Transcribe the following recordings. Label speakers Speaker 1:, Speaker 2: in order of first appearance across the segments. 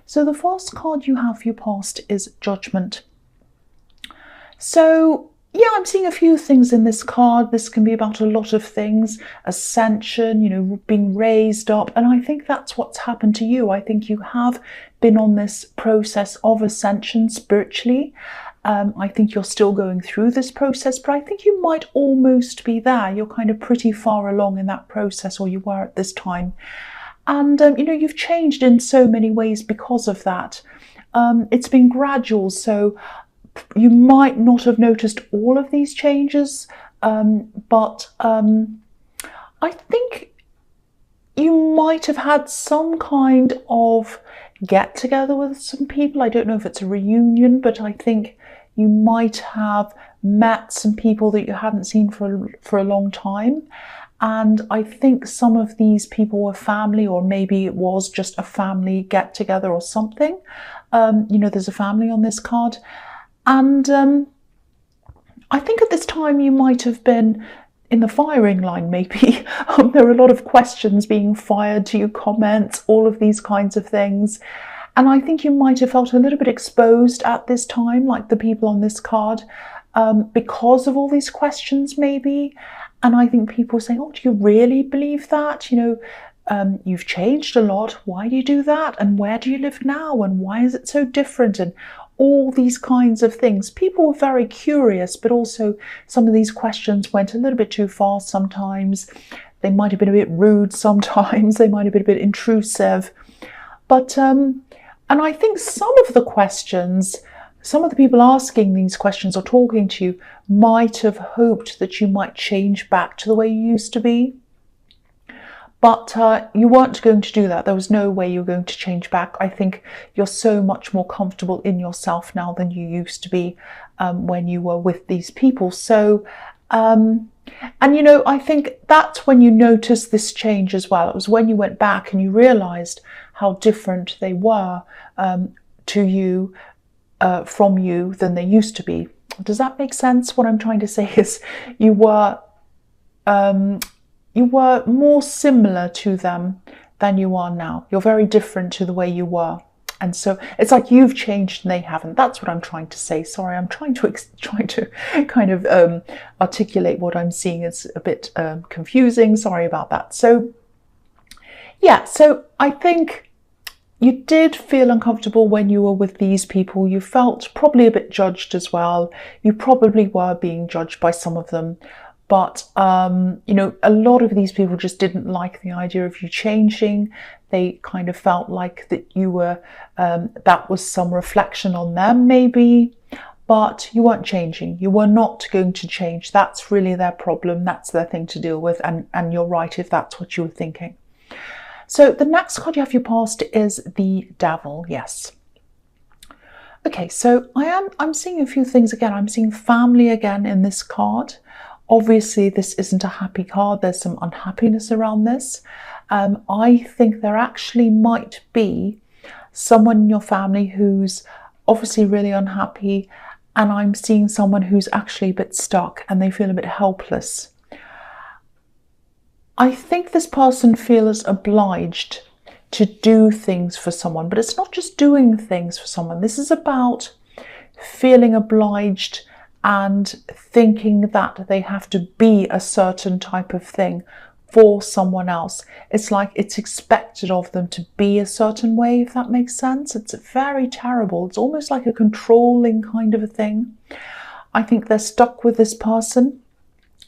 Speaker 1: So the first card you have for your past is Judgment. So yeah, I'm seeing a few things in this card. This can be about a lot of things. Ascension, you know, being raised up. And I think that's what's happened to you. I think you have been on this process of ascension spiritually. I think you're still going through this process, but I think you might almost be there. You're kind of pretty far along in that process, or you were at this time. And, you know, you've changed in so many ways because of that. It's been gradual, so you might not have noticed all of these changes, but I think you might have had some kind of get together with some people. I don't know if it's a reunion, but I think you might have met some people that you hadn't seen for a long time. And I think some of these people were family, or maybe it was just a family get together or something. You know, there's a family on this card. And I think at this time you might have been in the firing line, maybe. There are a lot of questions being fired to you, comments, all of these kinds of things. And I think you might have felt a little bit exposed at this time, like the people on this card, because of all these questions, maybe. And I think people are saying, oh, do you really believe that? You know, you've changed a lot. Why do you do that? And where do you live now? And why is it so different? And all these kinds of things. People were very curious, but also some of these questions went a little bit too far sometimes. They might have been a bit rude sometimes. They might have been a bit intrusive. But, and I think some of the questions, some of the people asking these questions or talking to you might have hoped that you might change back to the way you used to be. But you weren't going to do that. There was no way you were going to change back. I think you're so much more comfortable in yourself now than you used to be when you were with these people. So, and you know, I think that's when you noticed this change as well. It was when you went back and you realised how different they were to you, from you, than they used to be. Does that make sense? What I'm trying to say is you were more similar to them than you are now. You're very different to the way you were. And so it's like you've changed and they haven't. That's what I'm trying to say. Sorry, I'm trying to kind of articulate what I'm seeing. It's a bit confusing. Sorry about that. So yeah, so I think you did feel uncomfortable when you were with these people. You felt probably a bit judged as well. You probably were being judged by some of them. But, you know, a lot of these people just didn't like the idea of you changing. They kind of felt like that you were, that was some reflection on them maybe, but you weren't changing. You were not going to change. That's really their problem. That's their thing to deal with. And you're right if that's what you were thinking. So the next card you have for your past is the Devil. Yes. Okay, so I'm seeing a few things again. I'm seeing family again in this card. Obviously, this isn't a happy card. There's some unhappiness around this. I think there actually might be someone in your family who's obviously really unhappy, and I'm seeing someone who's actually a bit stuck and they feel a bit helpless. I think this person feels obliged to do things for someone, but it's not just doing things for someone. This is about feeling obliged and thinking that they have to be a certain type of thing for someone else. It's like it's expected of them to be a certain way, if that makes sense. It's very terrible. It's almost like a controlling kind of a thing. I think they're stuck with this person.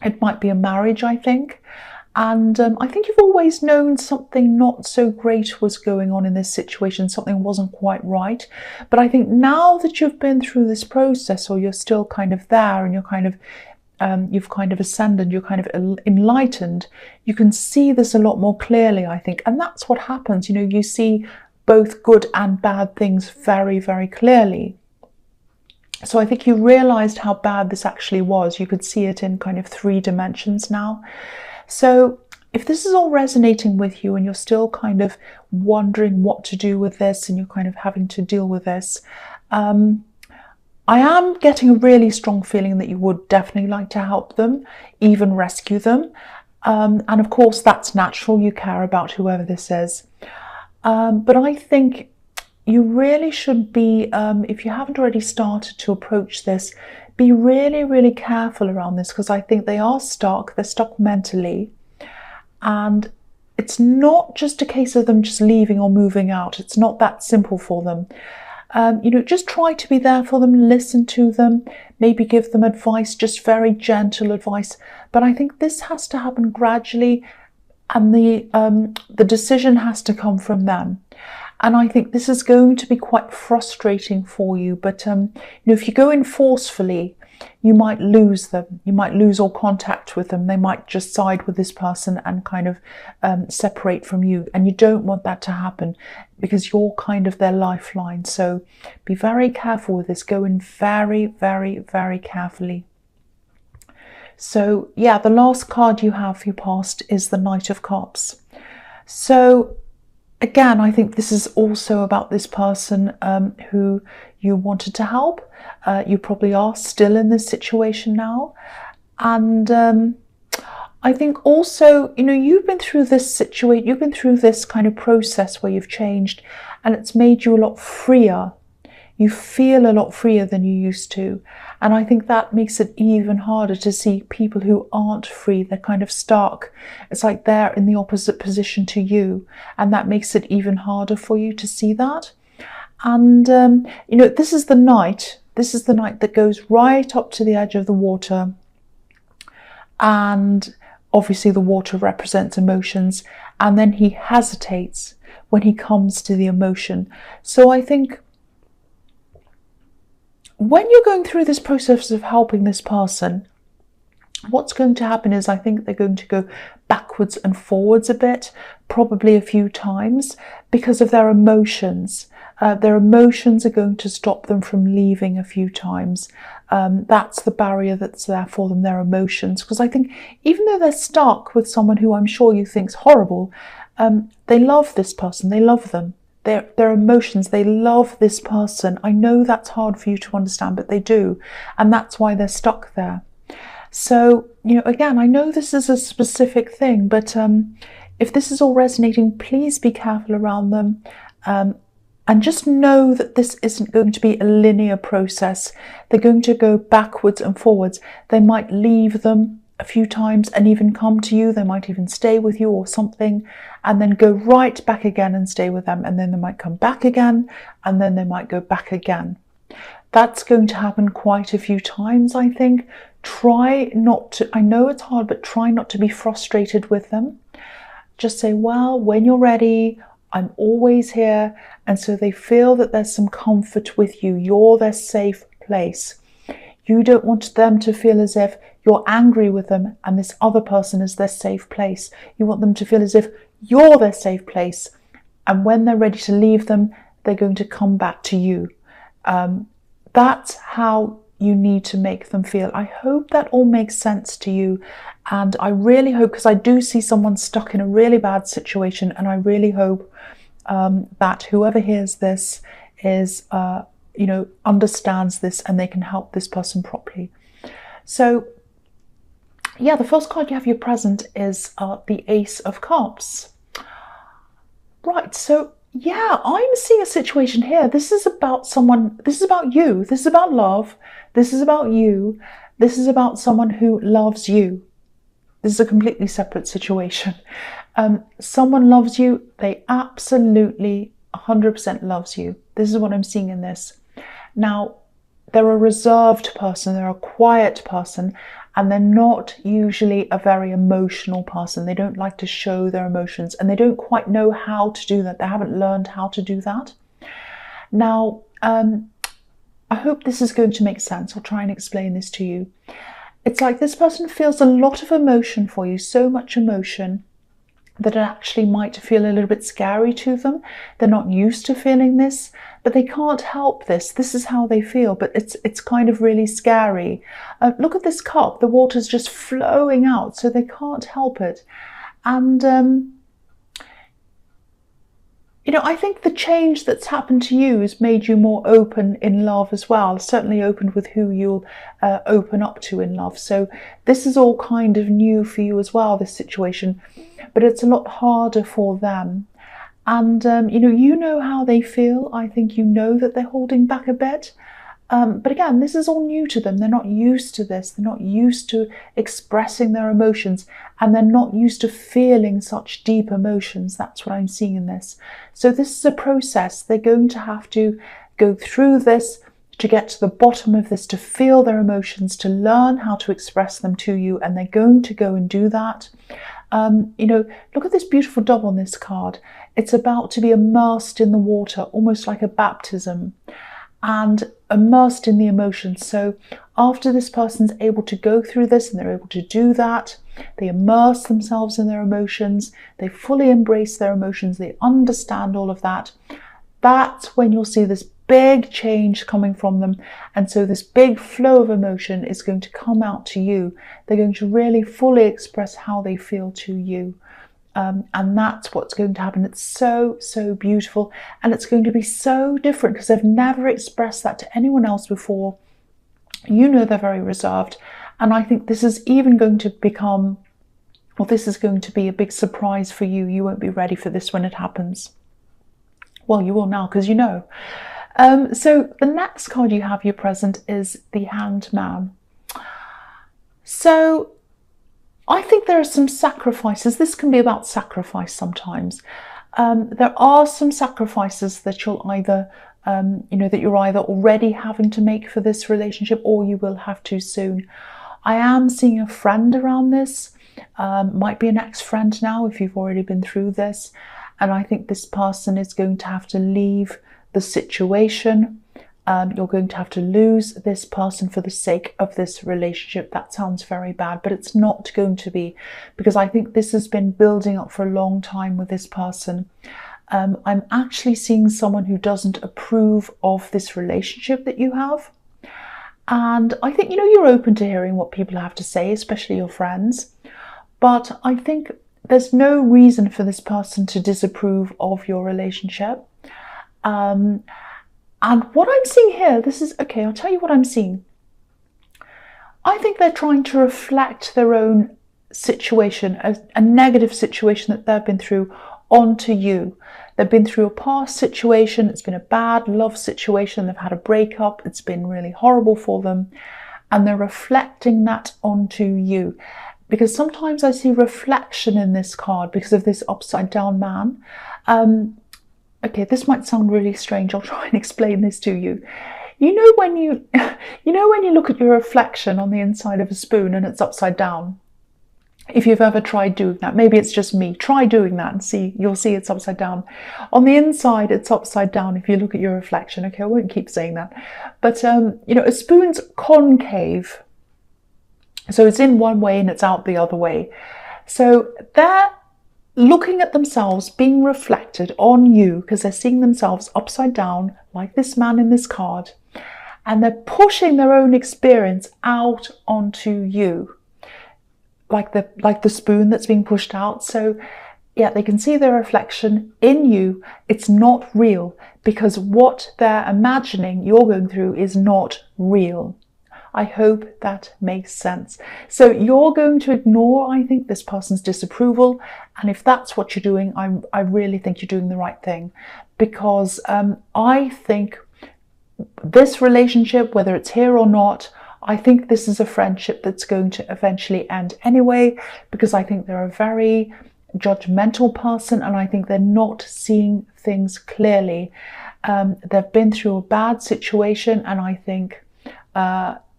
Speaker 1: It might be a marriage, I think. And I think you've always known something not so great was going on in this situation. Something wasn't quite right. But I think now that you've been through this process, or you're still kind of there and you're kind of, you've kind of ascended, you're kind of enlightened, you can see this a lot more clearly, I think. And that's what happens. You know, you see both good and bad things very, very clearly. So I think you realized how bad this actually was. You could see it in kind of 3 dimensions now. So if this is all resonating with you and you're still kind of wondering what to do with this and you're kind of having to deal with this, I am getting a really strong feeling that you would definitely like to help them, even rescue them. And of course, that's natural. You care about whoever this is. But I think you really should be, if you haven't already started to approach this, be really, really careful around this, because I think they are stuck. They're stuck mentally. And it's not just a case of them just leaving or moving out. It's not that simple for them. Just try to be there for them, listen to them, maybe give them advice, just very gentle advice. But I think this has to happen gradually, and the decision has to come from them. And I think this is going to be quite frustrating for you. But if you go in forcefully, you might lose them. You might lose all contact with them. They might just side with this person and kind of separate from you. And you don't want that to happen, because you're kind of their lifeline. So be very careful with this. Go in very, very, very carefully. So yeah, the last card you have for your past is the Knight of Cups. So again, I think this is also about this person who you wanted to help. You probably are still in this situation now. And I think also, you've been through this situation, you've been through this kind of process where you've changed, and it's made you a lot freer. You feel a lot freer than you used to. And I think that makes it even harder to see people who aren't free. They're kind of stuck. It's like they're in the opposite position to you. And that makes it even harder for you to see that. And, this is the Knight. This is the Knight that goes right up to the edge of the water. And obviously the water represents emotions. And then he hesitates when he comes to the emotion. So I think when you're going through this process of helping this person, what's going to happen is I think they're going to go backwards and forwards a bit, probably a few times, because of their emotions. Their emotions are going to stop them from leaving a few times. That's the barrier that's there for them, their emotions. Because I think even though they're stuck with someone who I'm sure you think's horrible, they love this person, they love them. Their emotions, they love this person. I know that's hard for you to understand, but they do. And that's why they're stuck there. So, again, I know this is a specific thing, but if this is all resonating, please be careful around them. And just know that this isn't going to be a linear process. They're going to go backwards and forwards. They might leave them a few times and even come to you. They might even stay with you or something, and then go right back again and stay with them. And then they might come back again, and then they might go back again. That's going to happen quite a few times, I think. Try not to, I know it's hard, but try not to be frustrated with them. Just say, well, when you're ready, I'm always here. And so they feel that there's some comfort with you. You're their safe place. You don't want them to feel as if you're angry with them and this other person is their safe place. You want them to feel as if you're their safe place. And when they're ready to leave them, they're going to come back to you. That's how you need to make them feel. I hope that all makes sense to you. And I really hope, because I do see someone stuck in a really bad situation, and I really hope that whoever hears this is, understands this and they can help this person properly. So, yeah, the first card you have your present is the Ace of Cups. Right, so yeah, I'm seeing a situation here. This is about someone, this is about you, this is about love, this is about you, this is about someone who loves you. This is a completely separate situation. Someone loves you, they absolutely 100% loves you. This is what I'm seeing in this. Now, they're a reserved person, they're a quiet person, and they're not usually a very emotional person. They don't like to show their emotions, and they don't quite know how to do that. They haven't learned how to do that. Now, I hope this is going to make sense. I'll try and explain this to you. It's like this person feels a lot of emotion for you, so much emotion, that it actually might feel a little bit scary to them. They're not used to feeling this, but they can't help this. This is how they feel, but it's kind of really scary. Look at this cup. The water's just flowing out, so they can't help it. And, I think the change that's happened to you has made you more open in love as well, certainly open with who you'll open up to in love. So this is all kind of new for you as well, this situation, but it's a lot harder for them. And, you know how they feel. I think you know that they're holding back a bit. But again, this is all new to them. They're not used to this. They're not used to expressing their emotions, and they're not used to feeling such deep emotions. That's what I'm seeing in this. So this is a process. They're going to have to go through this to get to the bottom of this, to feel their emotions, to learn how to express them to you, and they're going to go and do that. Look at this beautiful dove on this card. It's about to be immersed in the water, almost like a baptism, and immersed in the emotions. So after this person's able to go through this and they're able to do that, they immerse themselves in their emotions, they fully embrace their emotions, they understand all of that. That's when you'll see this big change coming from them. And so this big flow of emotion is going to come out to you. They're going to really fully express how they feel to you. And that's what's going to happen. It's so, so beautiful. And it's going to be so different because they've never expressed that to anyone else before. You know they're very reserved. And I think this is even going to become, well, this is going to be a big surprise for you. You won't be ready for this when it happens. Well, you will now because you know. So the next card you have, your present, is the Hanged Man. So I think there are some sacrifices. This can be about sacrifice sometimes. There are some sacrifices that you'll either, that you're either already having to make for this relationship, or you will have to soon. I am seeing a friend around this. Might be an ex-friend now if you've already been through this. And I think this person is going to have to leave the situation. You're going to have to lose this person for the sake of this relationship. That sounds very bad, but it's not going to be, because I think this has been building up for a long time with this person. I'm actually seeing someone who doesn't approve of this relationship that you have. And I think, you're open to hearing what people have to say, especially your friends. But I think there's no reason for this person to disapprove of your relationship. And what I'm seeing here, I'll tell you what I'm seeing. I think they're trying to reflect their own situation, a negative situation that they've been through, onto you. They've been through a past situation. It's been a bad love situation. They've had a breakup. It's been really horrible for them. And they're reflecting that onto you. Because sometimes I see reflection in this card because of this upside down man. Okay, this might sound really strange. I'll try and explain this to you. When you look at your reflection on the inside of a spoon and it's upside down. If you've ever tried doing that, maybe it's just me. Try doing that and you'll see it's upside down. On the inside, it's upside down if you look at your reflection. Okay, I won't keep saying that. But, a spoon's concave. So it's in one way and it's out the other way. So they're looking at themselves being reflected on you because they're seeing themselves upside down like this man in this card, and they're pushing their own experience out onto you like the spoon that's being pushed out. So yeah, they can see their reflection in you. It's not real because what they're imagining you're going through is not real. I hope that makes sense. So you're going to ignore, I think, this person's disapproval. And if that's what you're doing, I really think you're doing the right thing. Because I think this relationship, whether it's here or not, I think this is a friendship that's going to eventually end anyway. Because I think they're a very judgmental person and I think they're not seeing things clearly. They've been through a bad situation and I think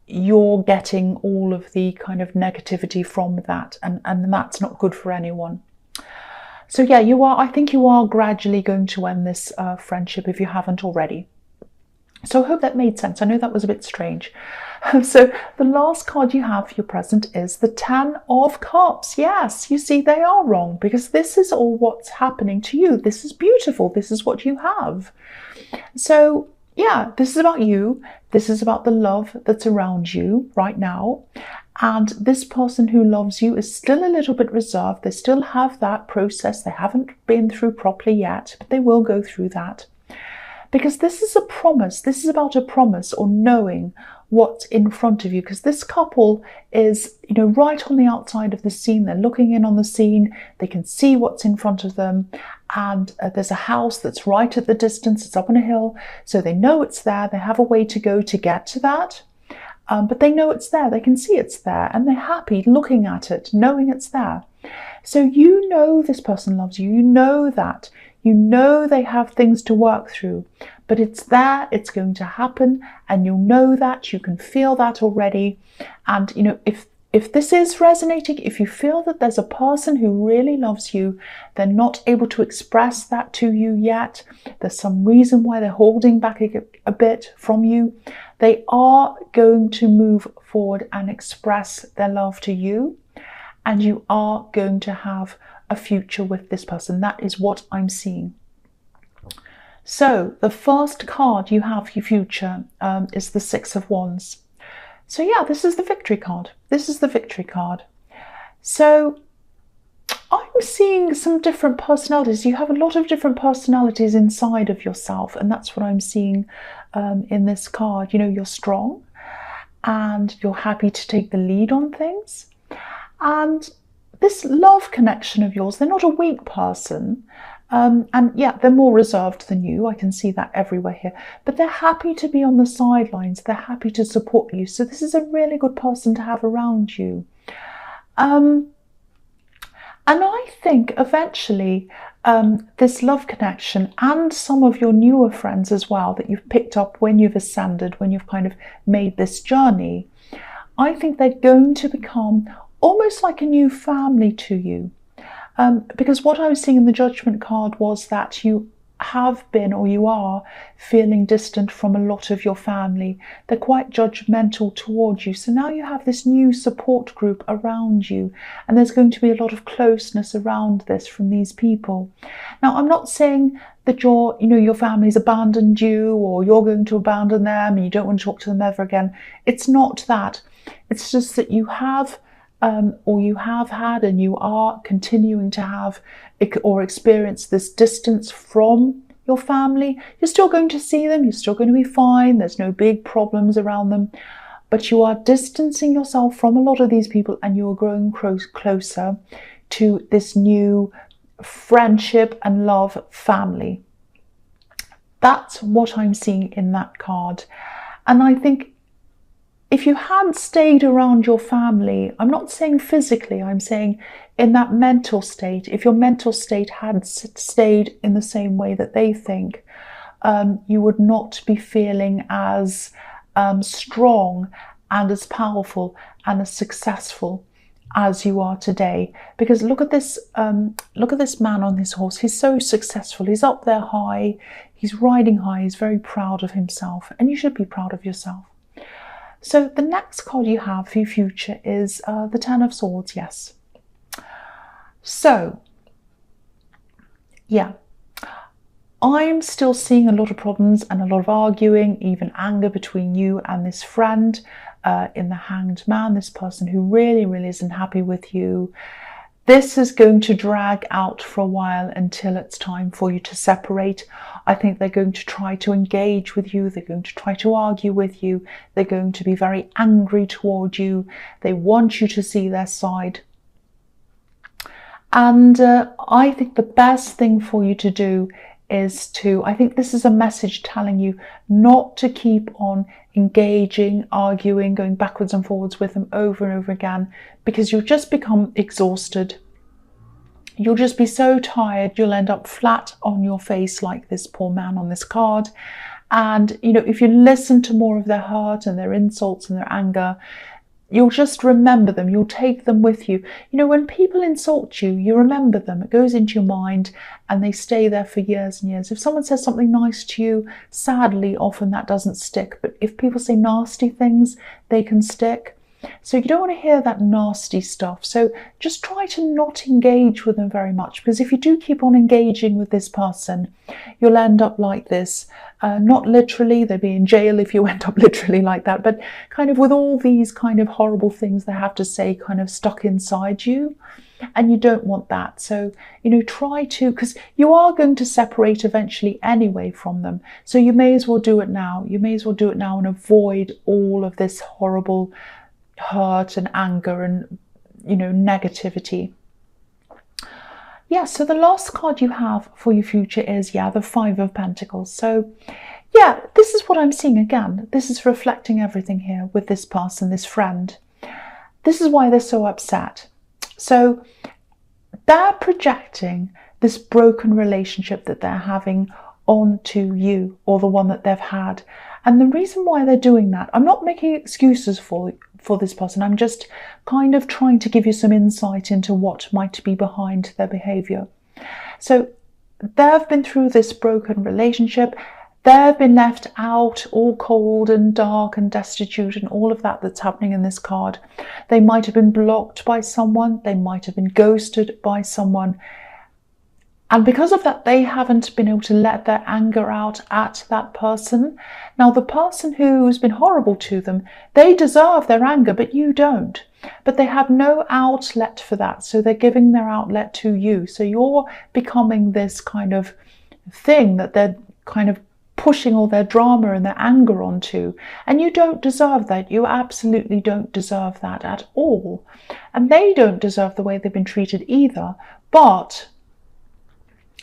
Speaker 1: you're getting all of the kind of negativity from that, and that's not good for anyone. So yeah, I think you are gradually going to end this friendship if you haven't already. So I hope that made sense. I know that was a bit strange. So the last card you have for your present is the Ten of Cups. Yes, you see, they are wrong because this is all what's happening to you. This is beautiful. This is what you have. So yeah, this is about you. This is about the love that's around you right now. And this person who loves you is still a little bit reserved. They still have that process. They haven't been through properly yet, but they will go through that. because this is a promise. This is about a promise, or knowing what's in front of you, because this couple is, right on the outside of the scene. They're looking in on the scene. They can see what's in front of them, and there's a house that's right at the distance. It's up on a hill, so they know it's there. They have a way to go to get to that, but they know it's there. They can see it's there, and they're happy looking at it, knowing it's there. So you know this person loves you. You know that. You know they have things to work through, but it's there, it's going to happen, and you'll know that, you can feel that already. And if this is resonating, if you feel that there's a person who really loves you, they're not able to express that to you yet, there's some reason why they're holding back a bit from you, they are going to move forward and express their love to you, and you are going to have a future with this person. That is what I'm seeing. So the first card you have for your future is the Six of Wands. So yeah, this is the victory card. This is the victory card. So I'm seeing some different personalities. You have a lot of different personalities inside of yourself, and that's what I'm seeing in this card. You're strong, and you're happy to take the lead on things. And this love connection of yours, they're not a weak person. And yeah, they're more reserved than you. I can see that everywhere here. But they're happy to be on the sidelines. They're happy to support you. So this is a really good person to have around you. And I think eventually this love connection, and some of your newer friends as well that you've picked up when you've ascended, when you've kind of made this journey, I think they're going to become almost like a new family to you. Because what I was seeing in the Judgment card was that you have been, or you are, feeling distant from a lot of your family. They're quite judgmental towards you. So now you have this new support group around you, and there's going to be a lot of closeness around this from these people. Now, I'm not saying that your family's abandoned you, or you're going to abandon them and you don't want to talk to them ever again. It's not that. It's just that you have or you have had, and you are continuing to have or experience this distance from your family. You're still going to see them, you're still going to be fine, there's no big problems around them, but you are distancing yourself from a lot of these people, and you are growing closer to this new friendship and love family. That's what I'm seeing in that card. And I think if you had stayed around your family, I'm not saying physically, I'm saying in that mental state, if your mental state had stayed in the same way that they think, you would not be feeling as strong and as powerful and as successful as you are today. Because look at this man on his horse. He's so successful. He's up there high. He's riding high. He's very proud of himself, and you should be proud of yourself. So the next card you have for your future is the Ten of Swords, yes. So, yeah, I'm still seeing a lot of problems and a lot of arguing, even anger between you and this friend in the Hanged Man, this person who really, really isn't happy with you. This is going to drag out for a while until it's time for you to separate. I think they're going to try to engage with you. They're going to try to argue with you. They're going to be very angry toward you. They want you to see their side. And I think the best thing for you to do is I think this is a message telling you not to keep on engaging, arguing, going backwards and forwards with them over and over again, because you'll just become exhausted. You'll just be so tired, you'll end up flat on your face like this poor man on this card. And, if you listen to more of their hurt and their insults and their anger, you'll just remember them. You'll take them with you. When people insult you, you remember them. It goes into your mind and they stay there for years and years. If someone says something nice to you, sadly, often that doesn't stick. But if people say nasty things, they can stick. So you don't want to hear that nasty stuff. So just try to not engage with them very much, because if you do keep on engaging with this person, you'll end up like this. Not literally, they'd be in jail if you went up literally like that, but kind of with all these kind of horrible things they have to say kind of stuck inside you. and you don't want that. So, try to, because you are going to separate eventually anyway from them. So you may as well do it now. You may as well do it now and avoid all of this horrible hurt and anger and, negativity. Yeah, so the last card you have for your future is, the Five of Pentacles. So, this is what I'm seeing again. This is reflecting everything here with this person, this friend. This is why they're so upset. So they're projecting this broken relationship that they're having onto you, or the one that they've had. And the reason why they're doing that, I'm not making excuses for this person. I'm just kind of trying to give you some insight into what might be behind their behavior. So they've been through this broken relationship. They've been left out, all cold and dark and destitute and all of that that's happening in this card. They might have been blocked by someone. They might have been ghosted by someone. And because of that, they haven't been able to let their anger out at that person. Now, the person who's been horrible to them, they deserve their anger, but you don't. But they have no outlet for that. So they're giving their outlet to you. So you're becoming this kind of thing that they're kind of pushing all their drama and their anger onto. And you don't deserve that. You absolutely don't deserve that at all. And they don't deserve the way they've been treated either. But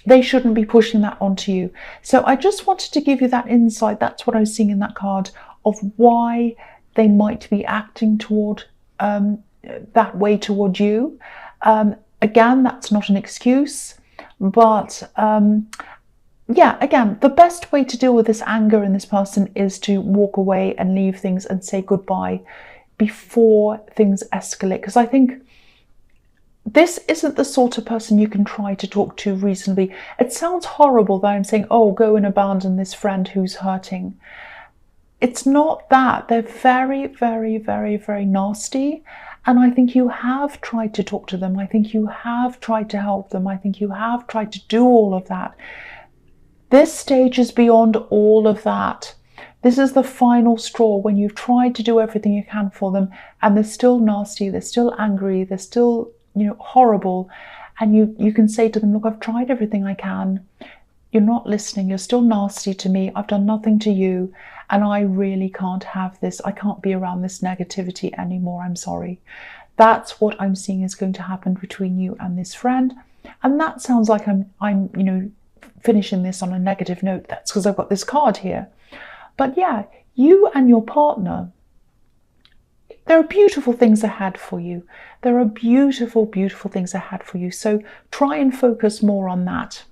Speaker 1: they shouldn't be pushing that onto you. So I just wanted to give you that insight. That's what I was seeing in that card, of why they might be acting toward that way toward you. Again, that's not an excuse, but again, the best way to deal with this anger in this person is to walk away and leave things and say goodbye before things escalate. Because I think this isn't the sort of person you can try to talk to reasonably. It sounds horrible that I'm saying, oh, go and abandon this friend who's hurting. It's not that. They're very, very, very, very nasty. And I think you have tried to talk to them. I think you have tried to help them. I think you have tried to do all of that. This stage is beyond all of that. This is the final straw when you've tried to do everything you can for them and they're still nasty, they're still angry, they're still, horrible. And you can say to them, look, I've tried everything I can. You're not listening. You're still nasty to me. I've done nothing to you. And I really can't have this. I can't be around this negativity anymore. I'm sorry. That's what I'm seeing is going to happen between you and this friend. And that sounds like I'm finishing this on a negative note. That's because I've got this card here. But you and your partner, there are beautiful things ahead for you. There are beautiful, beautiful things ahead for you. So try and focus more on that.